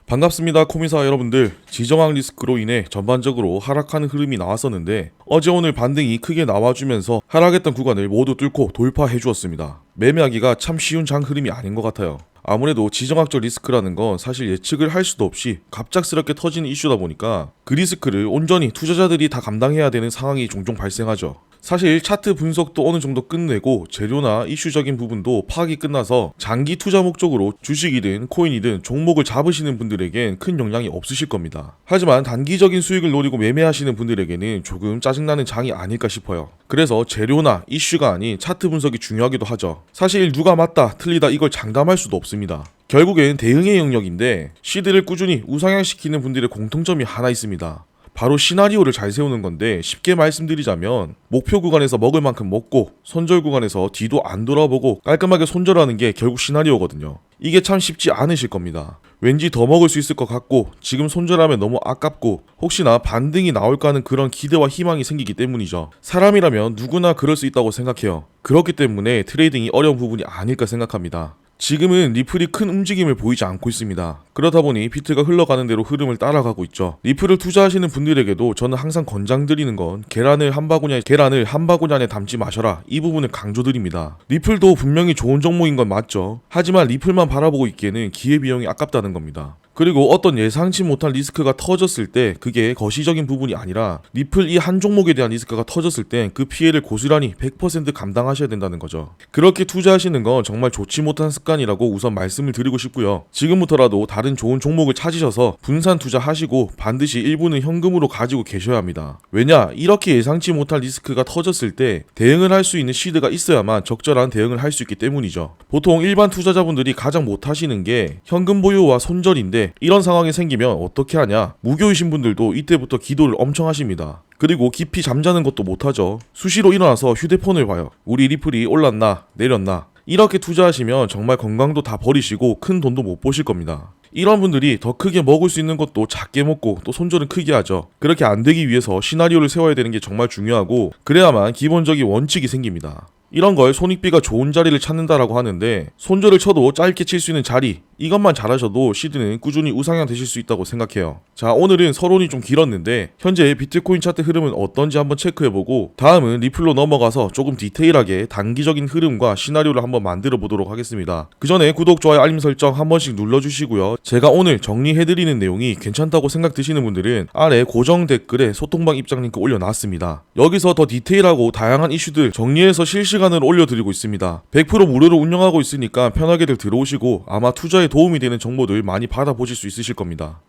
반갑습니다. 코미사 여러분들. 지정학 리스크로 인해 전반적으로 하락하는 흐름이 나왔었는데 어제 오늘 반등이 크게 나와주면서 하락했던 구간을 모두 뚫고 돌파해 주었습니다. 매매하기가 참 쉬운 장 흐름이 아닌 것 같아요. 아무래도 지정학적 리스크라는 건 사실 예측을 할 수도 없이 갑작스럽게 터지는 이슈다 보니까 그 리스크를 온전히 투자자들이 다 감당해야 되는 상황이 종종 발생하죠. 사실 차트 분석도 어느 정도 끝내고 재료나 이슈적인 부분도 파악이 끝나서 장기 투자 목적으로 주식이든 코인이든 종목을 잡으시는 분들에겐 큰 영향이 없으실 겁니다. 하지만 단기적인 수익을 노리고 매매하시는 분들에게는 조금 짜증나는 장이 아닐까 싶어요. 그래서 재료나 이슈가 아닌 차트 분석이 중요하기도 하죠. 사실 누가 맞다 틀리다 이걸 장담할 수도 없습니다. 결국엔 대응의 영역인데 시드를 꾸준히 우상향시키는 분들의 공통점이 하나 있습니다. 바로 시나리오를 잘 세우는 건데 쉽게 말씀드리자면 목표 구간에서 먹을 만큼 먹고 손절 구간에서 뒤도 안 돌아보고 깔끔하게 손절하는 게 결국 시나리오거든요. 이게 참 쉽지 않으실 겁니다. 왠지 더 먹을 수 있을 것 같고 지금 손절하면 너무 아깝고 혹시나 반등이 나올까 하는 그런 기대와 희망이 생기기 때문이죠. 사람이라면 누구나 그럴 수 있다고 생각해요. 그렇기 때문에 트레이딩이 어려운 부분이 아닐까 생각합니다. 지금은 리플이 큰 움직임을 보이지 않고 있습니다. 그러다 보니 비트가 흘러가는 대로 흐름을 따라가고 있죠. 리플을 투자하시는 분들에게도 저는 항상 권장드리는 건 계란을 한 바구니 안에 담지 마셔라, 이 부분을 강조드립니다. 리플도 분명히 좋은 종목인 건 맞죠. 하지만 리플만 바라보고 있기에는 기회비용이 아깝다는 겁니다. 그리고 어떤 예상치 못한 리스크가 터졌을 때 그게 거시적인 부분이 아니라 리플 이 한 종목에 대한 리스크가 터졌을 땐 그 피해를 고스란히 100% 감당하셔야 된다는 거죠. 그렇게 투자하시는 건 정말 좋지 못한 습관이라고 우선 말씀을 드리고 싶고요. 지금부터라도 다른 좋은 종목을 찾으셔서 분산 투자하시고 반드시 일부는 현금으로 가지고 계셔야 합니다. 왜냐? 이렇게 예상치 못한 리스크가 터졌을 때 대응을 할 수 있는 시드가 있어야만 적절한 대응을 할 수 있기 때문이죠. 보통 일반 투자자분들이 가장 못하시는 게 현금 보유와 손절인데 이런 상황이 생기면 어떻게 하냐? 무교이신 분들도 이때부터 기도를 엄청 하십니다. 그리고 깊이 잠자는 것도 못하죠. 수시로 일어나서 휴대폰을 봐요. 우리 리플이 올랐나 내렸나. 이렇게 투자하시면 정말 건강도 다 버리시고 큰 돈도 못 보실 겁니다. 이런 분들이 더 크게 먹을 수 있는 것도 작게 먹고 또 손절은 크게 하죠. 그렇게 안 되기 위해서 시나리오를 세워야 되는 게 정말 중요하고 그래야만 기본적인 원칙이 생깁니다. 이런 걸 손익비가 좋은 자리를 찾는다라고 하는데 손절을 쳐도 짧게 칠 수 있는 자리, 이것만 잘하셔도 시드는 꾸준히 우상향 되실 수 있다고 생각해요. 자, 오늘은 서론이 좀 길었는데 현재 비트코인 차트 흐름은 어떤지 한번 체크해보고 다음은 리플로 넘어가서 조금 디테일하게 단기적인 흐름과 시나리오를 한번 만들어 보도록 하겠습니다. 그 전에 구독, 좋아요, 알림 설정 한 번씩 눌러주시고요. 제가 오늘 정리해드리는 내용이 괜찮다고 생각 드시는 분들은 아래 고정 댓글에 소통방 입장 링크 올려놨습니다. 여기서 더 디테일하고 다양한 이슈들 정리해서 실시간으로 올려드리고 있습니다. 100% 무료로 운영하고 있으니까 편하게들 들어오시고 아마 투자에 도움이 되는 정보들 많이 받아보실 수 있으실 겁니다.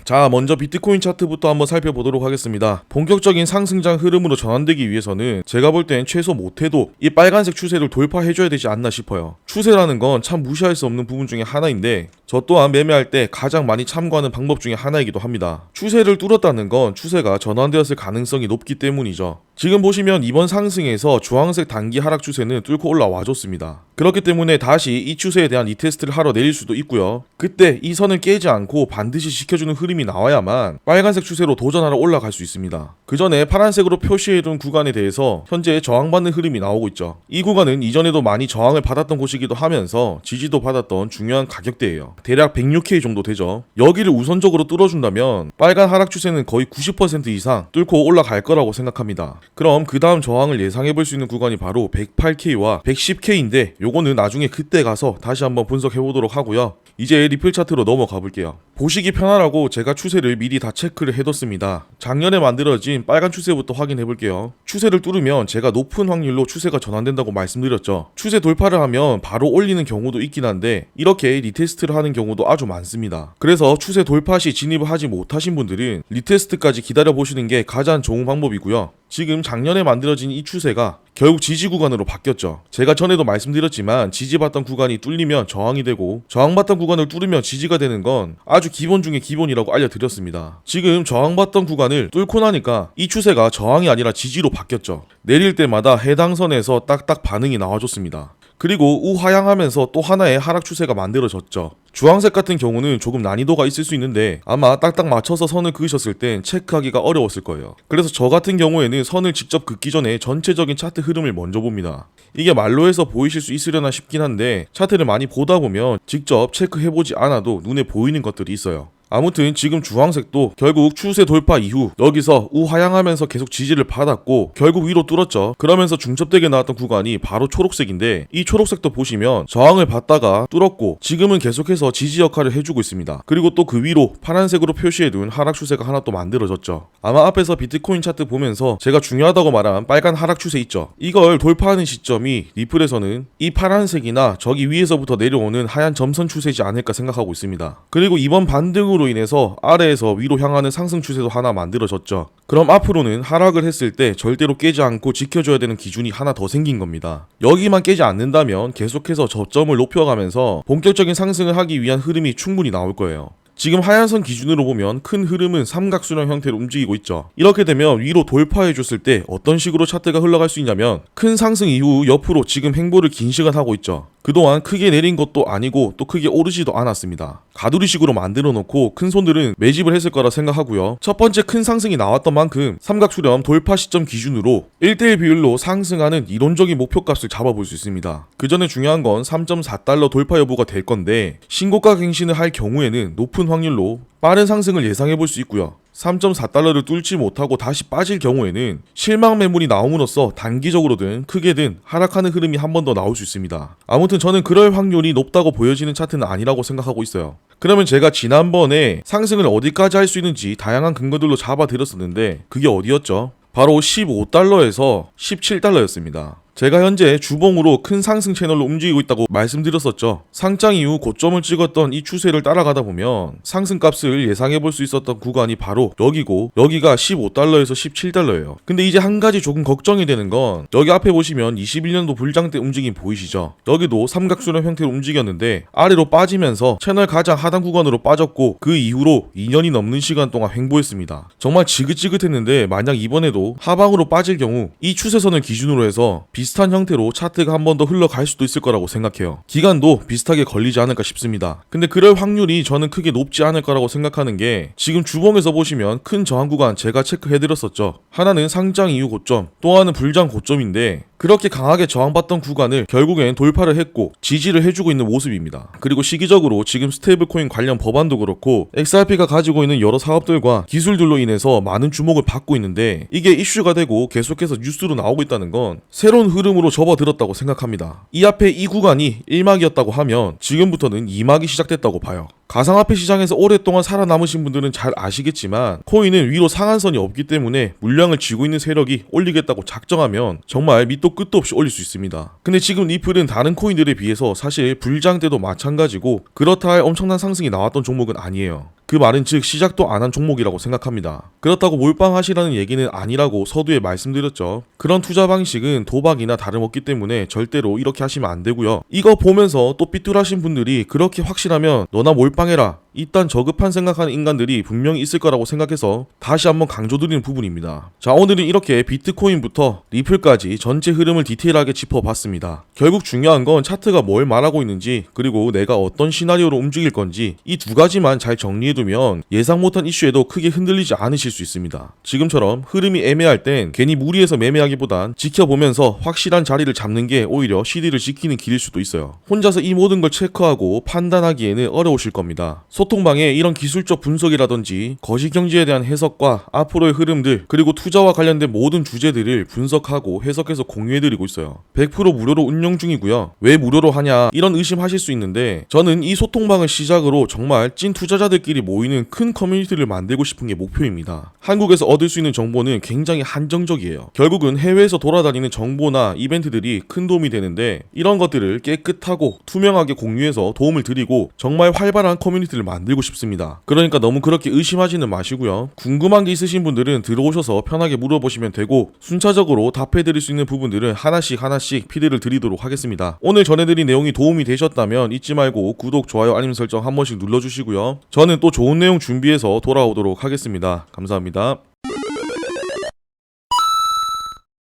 자, 먼저 비트코인 차트부터 한번 살펴보도록 하겠습니다. 본격적인 상승장 흐름으로 전환되기 위해서는 제가 볼 땐 최소 못해도 이 빨간색 추세를 돌파해줘야 되지 않나 싶어요. 추세라는 건 참 무시할 수 없는 부분 중에 하나인데 저 또한 매매할 때 가장 많이 참고하는 방법 중에 하나이기도 합니다. 추세를 뚫었다는 건 추세가 전환되었을 가능성이 높기 때문이죠. 지금 보시면 이번 상승에서 주황색 단기 하락 추세는 뚫고 올라와줬습니다. 그렇기 때문에 다시 이 추세에 대한 리테스트를 하러 내릴 수도 있고요. 그때 이 선을 깨지 않고 반드시 지켜주는 흐름이 나와야만 빨간색 추세로 도전하러 올라갈 수 있습니다. 그 전에 파란색으로 표시해둔 구간에 대해서 현재 저항받는 흐름이 나오고 있죠. 이 구간은 이전에도 많이 저항을 받았던 곳이기도 하면서 지지도 받았던 중요한 가격대예요. 대략 106K 정도 되죠. 여기를 우선적으로 뚫어준다면 빨간 하락 추세는 거의 90% 이상 뚫고 올라갈 거라고 생각합니다. 그럼 그 다음 저항을 예상해볼 수 있는 구간이 바로 108K와 110K인데 요거는 나중에 그때 가서 다시 한번 분석해보도록 하고요. 이제 리플 차트로 넘어가 볼게요. 보시기 편하라고 제가 추세를 미리 다 체크를 해뒀습니다. 작년에 만들어진 빨간 추세부터 확인해 볼게요. 추세를 뚫으면 제가 높은 확률로 추세가 전환된다고 말씀드렸죠. 추세 돌파를 하면 바로 올리는 경우도 있긴 한데 이렇게 리테스트를 하는 경우도 아주 많습니다. 그래서 추세 돌파 시 진입을 하지 못하신 분들은 리테스트까지 기다려 보시는 게 가장 좋은 방법이고요. 지금 작년에 만들어진 이 추세가 결국 지지 구간으로 바뀌었죠. 제가 전에도 말씀드렸지만 지지받던 구간이 뚫리면 저항이 되고 저항받던 구간을 뚫으면 지지가 되는 건 아주 기본 중에 기본이라고 알려드렸습니다. 지금 저항받던 구간을 뚫고 나니까 이 추세가 저항이 아니라 지지로 바뀌었죠. 내릴 때마다 해당 선에서 딱딱 반응이 나와줬습니다. 그리고 우하향하면서 또 하나의 하락 추세가 만들어졌죠. 주황색 같은 경우는 조금 난이도가 있을 수 있는데 아마 딱딱 맞춰서 선을 그으셨을 땐 체크하기가 어려웠을 거예요. 그래서 저 같은 경우에는 선을 직접 긋기 전에 전체적인 차트 흐름을 먼저 봅니다. 이게 말로 해서 보이실 수 있으려나 싶긴 한데 차트를 많이 보다 보면 직접 체크해보지 않아도 눈에 보이는 것들이 있어요. 아무튼 지금 주황색도 결국 추세 돌파 이후 여기서 우하향하면서 계속 지지를 받았고 결국 위로 뚫었죠. 그러면서 중첩되게 나왔던 구간이 바로 초록색인데 이 초록색도 보시면 저항을 받다가 뚫었고 지금은 계속해서 지지 역할을 해주고 있습니다. 그리고 또 그 위로 파란색으로 표시해둔 하락 추세가 하나 또 만들어졌죠. 아마 앞에서 비트코인 차트 보면서 제가 중요하다고 말한 빨간 하락 추세 있죠. 이걸 돌파하는 시점이 리플에서는 이 파란색이나 저기 위에서부터 내려오는 하얀 점선 추세이지 않을까 생각하고 있습니다. 그리고 이번 반등으로 인해서 아래에서 위로 향하는 상승 추세도 하나 만들어졌죠. 그럼 앞으로는 하락을 했을 때 절대로 깨지 않고 지켜줘야 되는 기준이 하나 더 생긴 겁니다. 여기만 깨지 않는다면 계속해서 저점을 높여가면서 본격적인 상승을 하기 위한 흐름이 충분히 나올 거예요. 지금 하얀선 기준으로 보면 큰 흐름은 삼각수렴 형태로 움직이고 있죠. 이렇게 되면 위로 돌파해줬을 때 어떤 식으로 차트가 흘러갈 수 있냐면 큰 상승 이후 옆으로 지금 횡보를 긴 시간 하고 있죠. 그동안 크게 내린 것도 아니고 또 크게 오르지도 않았습니다. 가두리식으로 만들어 놓고 큰 손들은 매집을 했을 거라 생각하고요. 첫 번째 큰 상승이 나왔던 만큼 삼각수렴 돌파 시점 기준으로 1대1 비율로 상승하는 이론적인 목표값을 잡아볼 수 있습니다. 그 전에 중요한 건 3.4달러 돌파 여부가 될 건데 신고가 갱신을 할 경우에는 높은 확률로 빠른 상승을 예상해 볼 수 있고요. 3.4달러를 뚫지 못하고 다시 빠질 경우에는 실망 매물이 나옴으로써 단기적으로든 크게든 하락하는 흐름이 한 번 더 나올 수 있습니다. 아무튼 저는 그럴 확률이 높다고 보여지는 차트는 아니라고 생각하고 있어요. 그러면 제가 지난번에 상승을 어디까지 할 수 있는지 다양한 근거들로 잡아드렸었는데 그게 어디였죠? 바로 15달러에서 17달러였습니다. 제가 현재 주봉으로 큰 상승 채널로 움직이고 있다고 말씀드렸었죠. 상장 이후 고점을 찍었던 이 추세를 따라가다 보면 상승값을 예상해볼 수 있었던 구간이 바로 여기고 여기가 15달러에서 17달러예요. 근데 이제 한 가지 조금 걱정이 되는 건 여기 앞에 보시면 21년도 불장 때 움직임 보이시죠? 여기도 삼각수렴 형태로 움직였는데 아래로 빠지면서 채널 가장 하단 구간으로 빠졌고 그 이후로 2년이 넘는 시간 동안 횡보했습니다. 정말 지긋지긋했는데 만약 이번에도 하방으로 빠질 경우 이 추세선을 기준으로 해서 비슷한 형태로 차트가 한 번 더 흘러갈 수도 있을 거라고 생각해요. 기간도 비슷하게 걸리지 않을까 싶습니다. 근데 그럴 확률이 저는 크게 높지 않을 거라고 생각하는 게 지금 주봉에서 보시면 큰 저항 구간 제가 체크해드렸었죠. 하나는 상장 이후 고점, 또 하나는 불장 고점인데 그렇게 강하게 저항받던 구간을 결국엔 돌파를 했고 지지를 해주고 있는 모습입니다. 그리고 시기적으로 지금 스테이블코인 관련 법안도 그렇고 XRP가 가지고 있는 여러 사업들과 기술들로 인해서 많은 주목을 받고 있는데 이게 이슈가 되고 계속해서 뉴스로 나오고 있다는 건 새로운 흐름으로 접어들었다고 생각합니다. 이 앞에 이 구간이 1막이었다고 하면 지금부터는 2막이 시작됐다고 봐요. 가상화폐 시장에서 오랫동안 살아남으신 분들은 잘 아시겠지만 코인은 위로 상한선이 없기 때문에 물량을 쥐고 있는 세력이 올리겠다고 작정하면 정말 밑도 끝도 없이 올릴 수 있습니다. 근데 지금 리플은 다른 코인들에 비해서 사실 불장 때도 마찬가지고 그렇다 할 엄청난 상승이 나왔던 종목은 아니에요. 그 말은 즉 시작도 안 한 종목이라고 생각합니다. 그렇다고 몰빵하시라는 얘기는 아니라고 서두에 말씀드렸죠. 그런 투자 방식은 도박이나 다름없기 때문에 절대로 이렇게 하시면 안 되고요. 이거 보면서 또 삐뚤하신 분들이 그렇게 확실하면 너나 몰빵해라 이딴 저급한 생각하는 인간들이 분명히 있을 거라고 생각해서 다시 한번 강조드리는 부분입니다. 자, 오늘은 이렇게 비트코인부터 리플까지 전체 흐름을 디테일하게 짚어봤습니다. 결국 중요한 건 차트가 뭘 말하고 있는지 그리고 내가 어떤 시나리오로 움직일 건지 이 두 가지만 잘 정리해두면 예상 못한 이슈에도 크게 흔들리지 않으실 수 있습니다. 지금처럼 흐름이 애매할 땐 괜히 무리해서 매매하기보단 지켜보면서 확실한 자리를 잡는 게 오히려 시디를 지키는 길일 수도 있어요. 혼자서 이 모든 걸 체크하고 판단하기에는 어려우실 겁니다. 소통방에 이런 기술적 분석이라든지 거시경제에 대한 해석과 앞으로의 흐름들 그리고 투자와 관련된 모든 주제들을 분석하고 해석해서 공유해드리고 있어요. 100% 무료로 운영 중이고요. 왜 무료로 하냐 이런 의심하실 수 있는데 저는 이 소통방을 시작으로 정말 찐 투자자들끼리 모이는 큰 커뮤니티를 만들고 싶은 게 목표입니다. 한국에서 얻을 수 있는 정보는 굉장히 한정적이에요. 결국은 해외에서 돌아다니는 정보나 이벤트들이 큰 도움이 되는데 이런 것들을 깨끗하고 투명하게 공유해서 도움을 드리고 정말 활발한 커뮤니티를 만들고 싶습니다. 그러니까 너무 그렇게 의심하지는 마시고요. 궁금한 게 있으신 분들은 들어오셔서 편하게 물어보시면 되고 순차적으로 답해드릴 수 있는 부분들은 하나씩 피드를 드리도록 하겠습니다. 오늘 전해드린 내용이 도움이 되셨다면 잊지 말고 구독, 좋아요, 알림 설정 한 번씩 눌러주시고요. 저는 또 좋은 내용 준비해서 돌아오도록 하겠습니다. 감사합니다.